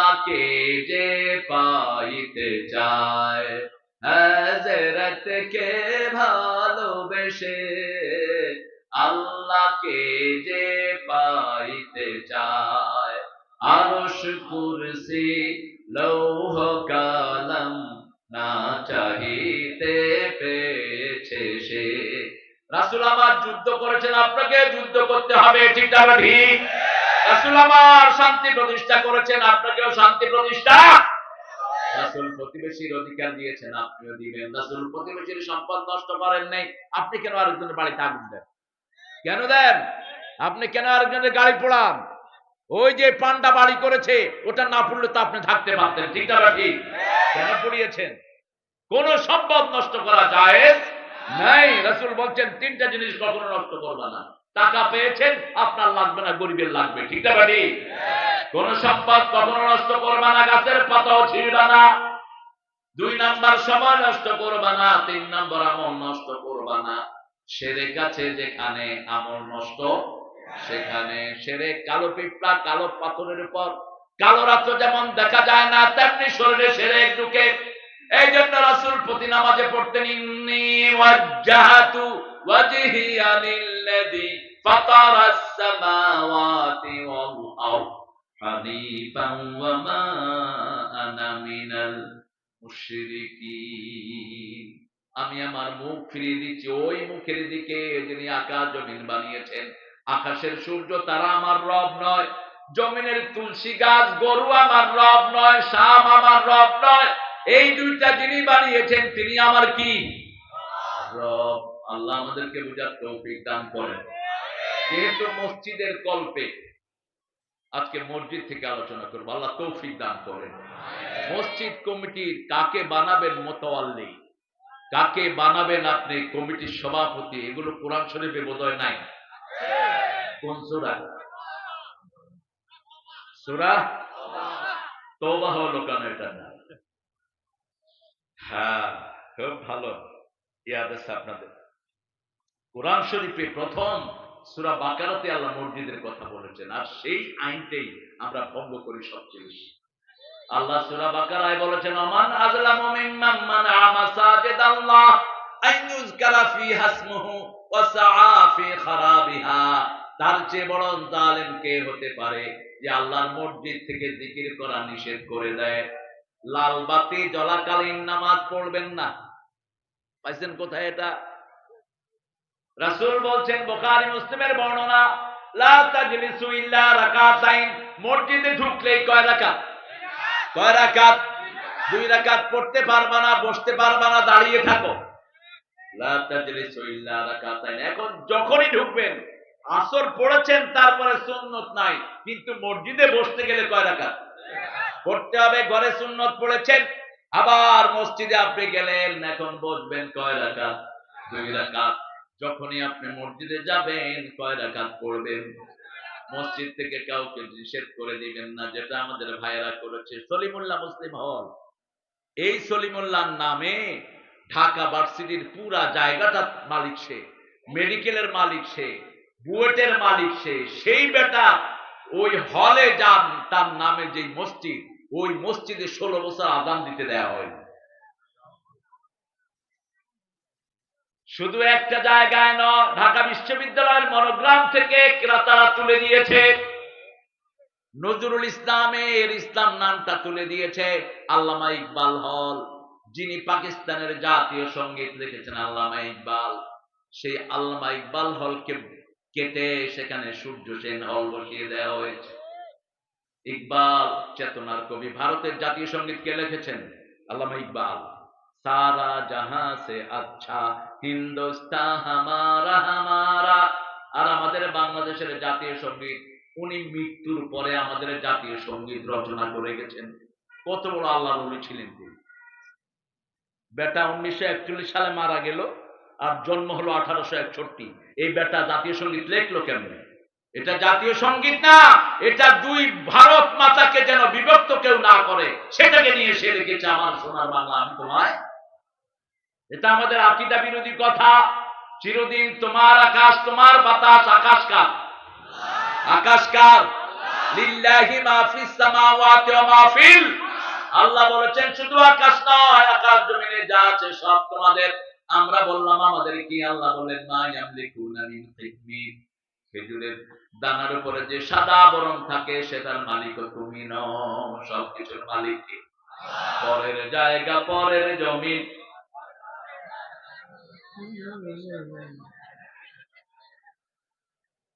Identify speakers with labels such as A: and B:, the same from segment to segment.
A: আল্লাহকে যে পাইতে চায়, হযরতকে ভালোবেসে আল্লাহকে যে পাইতে চায়, আরশ কুরসি লৌহ কালাম না চাহিতে পেয়েছে সে। রাসূল আমার যুদ্ধ করেছেন, আপনাকে যুদ্ধ করতে হবে, ঠিক না ঠিক? রাসূল আমার শান্তি প্রতিষ্ঠা করেছেন, আপনাকেও শান্তি প্রতিষ্ঠা। রাসূল প্রতিবেশীর অধিকার দিয়েছেন, আপনিও দিবেন। রাসূল প্রতিবেশীর সম্পদ নষ্ট করেন নাই, আপনি কেন আরেকজনের বাড়িতে আগুন দেন? কেন দেন? আপনি কেন আরেকজনের গাড়ি পোড়ান? ওই যে পান্ডা বাড়ি করেছে, ওটা না পড়লে তো আপনি থাকতে পারতেন, ঠিক না ঠিক? কেন পড়িয়েছেন? কোন সম্পদ নষ্ট করা জায়েজ নাই। রাসূল বলছেন তিনটা জিনিস কখনো নষ্ট করবে না। টাকা পেয়েছেন, আপনার লাগবে না, গরিবের লাগবে, ঠিক না ঠিক? কোন সম্পদ কখনো নষ্ট করবে না, গাছের পাতাও ছিঁড়বে না। 2 নাম্বার সময় নষ্ট করবে না, 3 নাম্বার আমল নষ্ট করবে না। শিরক আছে যেখানে, আমল নষ্ট সেখানে। শিরক কালো পিঁপড়া কালো পাথরের উপর, কালো রাত্র যেমন দেখা যায় না, তেমনি শরীরে শিরক ঢুকে। এই জন্য রাসূল প্রতি নামাজে পড়তেন, ইন্নী ওয়াজ্জাহাতু ওয়াজহিয়া লিল্লাযী ফাতারাস সামাওয়াতি ওয়াল আরদ হানিফান ওয়া মা আনা মিনাল মুশরিকিন। আমি আমার মুখ ফিরিয়ে দিচ্ছি ওই মুখের দিকে যিনি আকাশ জমিন বানিয়েছেন। আকাশের সূর্য তারা আমার রব নয়, জমিনের তুলসী গাছ গরু আমার রব নয়, শাম আমার রব নয়। এই দুইটা যিনি বানিয়েছেন তিনি আমার কি রব। আল্লাহ আমাদেরকে বুঝার তৌফিক দান করেন। যেহেতু মসজিদের কল্পে আজকে মসজিদ থেকে আলোচনা করবো, আল্লাহ তৌফিক দান করেন। মসজিদ কমিটির কাকে বানাবেন মুতাওয়াল্লি, কাকে বানাবেন আপনি কমিটির সভাপতি, এগুলো কোরআন শরীফে বোধহয় নাই। কোন সূরা? সূরা তওবা হলো কেন এটা না? হ্যাঁ, খুব ভালো ইয়াদ আছে আপনাদের। কোরআন শরীফে প্রথম সূরা বাকারাতে আল্লাহ মসজিদের কথা বলেছেন, আর সেই আইনটাই আমরা ভঙ্গ করি সবচেয়ে বেশি। আল্লাহ সূরা বাকারায় বলেছেন, আমান আযলামু মিম্মান মানাআ মাসাজিদাল্লাহ আন ইউযকারা ফিহা ইসমুহু ওয়া সাআ ফি খারাবিহা। তার চেয়ে বড় জালেম কে হতে পারে যে আল্লাহর মসজিদ থেকে জিকির করা নিষেধ করে দেয়। লাল বাতি জ্বলাকালীন নামাজ পড়বেন না। পাইছেন কোথায় এটা? রাসূল বলছেন, বুখারী মুসলিমের বর্ণনা, লা তাজলিসু ইল্লা রাকাতাইন। মসজিদে ঢুকলেই কয় রাকাত? কয় রাকাত? 2 রাকাত। পড়তে পারবা না, বসতে পারবা না, দাঁড়িয়ে থাকো। লা তাজলিসু ইল্লা রাকাতাইন। এখন যখনই ঢুকবেন, আসর পড়েছেন তারপরে সুন্নত নাই, কিন্তু মসজিদে বসতে গেলে কয় রাকাত পড়তে হবে? ঘরে সুন্নত পড়েছেন, আবার মসজিদে আপনি গেলেন, এখন বসবেন, কয় রাকাত? 2 রাকাত। যখনই আপনি মসজিদে যাবেন কয় রাকাত পড়বেন? মসজিদ থেকে কাউকে নিষেধ করে দিবেন না, যেটা আমাদের ভাইয়েরা করেছে। সলিমুল্লাহ মুসলিম হল, এই সলিমুল্লাহর নামে ঢাকা ভার্সিটির পুরা জায়গাটা মালিক সে, মেডিকেলের মালিক সে, বুয়েটের মালিক সে। সেই বেটা ওই হলে যান, তার নামে যে মসজিদ, ওই মসজিদে 16 বছর আযান দিতে দেয়া হয়। শুধু একটা জায়গায় নয়, ঢাকা বিশ্ববিদ্যালয়ের মনোগ্রাম থেকে তারা তুলে দিয়েছে নজরুল ইসলামের ইসলাম নামটা তুলে দিয়েছে আল্লামা ইকবাল হল, যিনি পাকিস্তানের জাতীয় সঙ্গীত লিখেছেন আল্লামা ইকবাল। সেই আল্লামা ইকবাল হলকে কেটে সেখানে সূর্য সেন হল বসিয়ে দেওয়া হয়েছে। ইকবাল চেতনার কবি। ভারতের জাতীয় সঙ্গীত কে লিখেছেন? আল্লামা ইকবাল। সারা জাহাঁ সে আচ্ছা হিন্দুস্তান হামারা হামারা। আর আমাদের বাংলাদেশের জাতীয় সঙ্গীত, উনি মৃত্যুর পরে আমাদের জাতীয় সঙ্গীত রচনা করে গেছেন। কত বড় আল্লাহর ওলি ছিলেন তিনি। বেটা 1941 সালে মারা গেল, আর জন্ম হলো 1861। এই বেটা জাতীয় সঙ্গীত লেখলো কেমনে? এটা জাতীয় সঙ্গীত না, এটা 2 ভারত মাতাকে যেন বিভক্ত কেউ না করে সেটাকে নিয়ে সে লিখেছে আমার সোনার বাংলা আমি তোমায়। এটা আমাদের আকীদা বিরোধী কথা। চিরদিন তোমার আকাশ, তোমার বাতাস। আকাশ কার? আকাশ কার? লিল্লাহি মা ফিস সামাওয়াতি ওয়া মা ফিল, আল্লাহ বলেছেন শুধু আকাশ নয়, আকাশ জমিনে যা আছে সব তোমাদের। আমরা বললাম আমাদের কি? আল্লাহ বলেন মা ইয়ামলিকুনা মিন কিতমির, খেজুরের দানার উপরে যে সাদা আবরণ থাকে সেটার মালিকও তুমি নও। সবকিছুর মালিক কে? পরের জায়গা, পরের জমিন।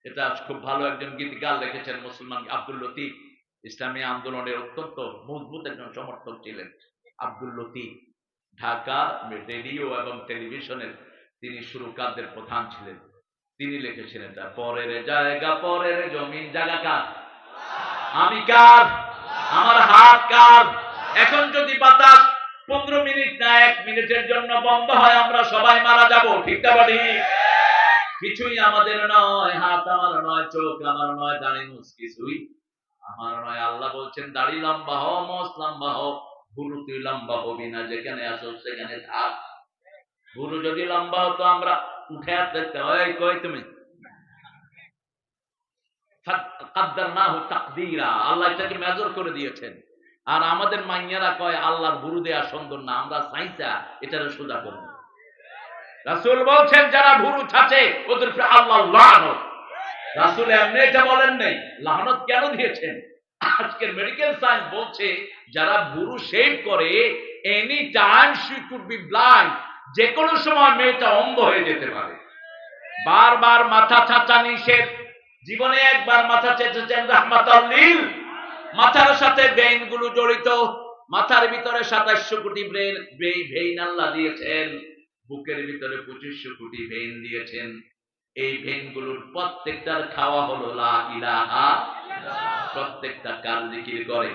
A: এটা আজ খুব ভালো একজন গীতিকার লিখেছেন, মুসলমান আব্দুল লতিফ, ইসলামী আন্দোলনের অত্যন্ত মজবুত একজন সমর্থক ছিলেন আব্দুল লতিফ। ঢাকা রেডিও এবং টেলিভিশনের তিনি সুরকারদের প্রধান ছিলেন। তিনি লিখেছিলেন এটা, পরের জায়গা, পরের জমিন। জায়গা কার? আমি কার? আমার হাত কার? এখন যদি বাতাস 15 মিনিট না 1 মিনিটের জন্য বন্ধ হয়, আমরা সবাই মারা যাব। ঠিক না বাড়ি? কিছুই আমাদের নয়, হাত আমার নয়, চোখ আমার নয়, দাড়ি মুছ কিছুই আমার নয়। আল্লাহ বলছেন দাড়ি লম্বা হও, মোছ লম্বা হও, ভুরু তুই লম্বা হবি না, যেখানে আসো সেখানে থাক। ভুরু যদি লম্বা হতো আমরা উঠে আসতে হয়, কই তুমি কাদ্দারনাহু তাকদীরা, আল্লাহ এটাকে মেজর করে দিয়েছেন। আর আমাদের মাইয়ারা কয় আল্লাহর ভুরু দেয়া সুন্দর না, আমরা চাইছা এটারে সোজা করব। রাসূল বলছেন যারা ভুরু ছাচে ওদের উপরে আল্লাহ লানত। রাসূল এমনি এটা বলেন নাই, লানত কেন দিয়েছেন? আজকের মেডিকেল সায়েন্স বলছে যারা ভুরু শেভ করে any time she could be blind, যে কোনো সময় মেয়েটা অন্ধ হয়ে যেতে পারে। বারবার মাথা ছাঁচা নিষেধ। জীবনে একবার মাথা চেঁচেছেন রাহমাতাল লিল, মাথার সাথে ব্রেইন গুলো জড়িত। মাথার ভিতরে 2700 কোটি ভেইন আল্লাহ দিয়েছেন, বুকের ভিতরে 2500 কোটি ভেইন দিয়েছেন। এই ভেইন গুলোর প্রত্যেকটার খাওয়া হলো লা ইলাহা, প্রত্যেকটা কার জিকির করে?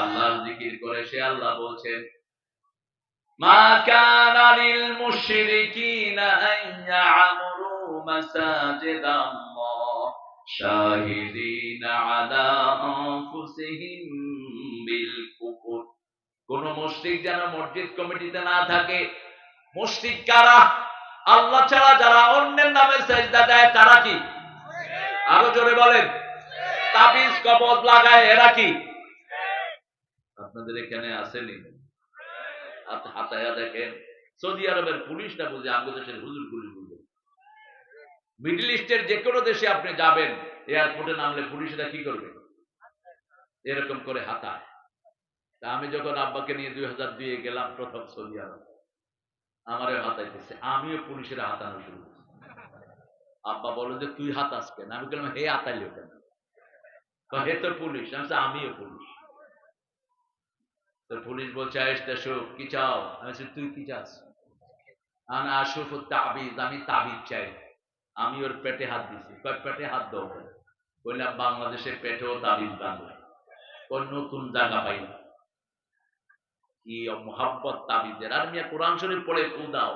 A: আল্লাহর জিকির করে। সে আল্লাহ বলছেন মা কানা লিল মুশরিকিনা আন ইয়া'মুরু মাসাজিদাল্লাহ শাহিদিনা আলা আনফুসিহিম বিল কুফর। কোন মুশরিক যেন মসজিদ কমিটিতে না থাকে। মুশরিক কারা? আল্লাহ ছাড়া যারা অন্যের নামে সেজদা দেয় তারা কি? আরো জোরে বলেন। তাবিজ কবজ লাগায় এরা কি? আপনাদের এখানে আসেনি? হাতায়া দেখেন, সৌদি আরবের পুলিশটা বুঝে, আমাদের দেশের হুজুর পুলিশ বুঝে। মিডল ইস্টের যে কোনো দেশে আপনি যাবেন, এয়ারপোর্টে নামলে পুলিশরা কি করবে? এরকম করে হাতায়। তা আমি যখন আব্বাকে নিয়ে 2002 গেলাম প্রথম সৌদি আরব, আমারও হাতাইতেছে, আমিও পুলিশের হাতানো শুরু করছি। আব্বা বলো যে তুই হাতাস কেন? আমি বললাম হে হাতাইলো কেন? হে তো পুলিশ। আমিও পুলিশ। তো পুলিশ বলছে আয়েশটা শোক কি চাও? আমি বলছি তুই কি চাস? আনা আশুফ তাবিজ, আমি তাবিজ চাই। আমি ওর পেটে হাত দিছি। কয় পেটে হাত দাও? বললাম বাংলাদেশের পেটেও তাবিজ বাঁধে, ওর নতুন জায়গা পাই না। কি মোহাব্বত তাবিজের! আর মিয়া কোরআন শরীফ পড়ে ফু দাও।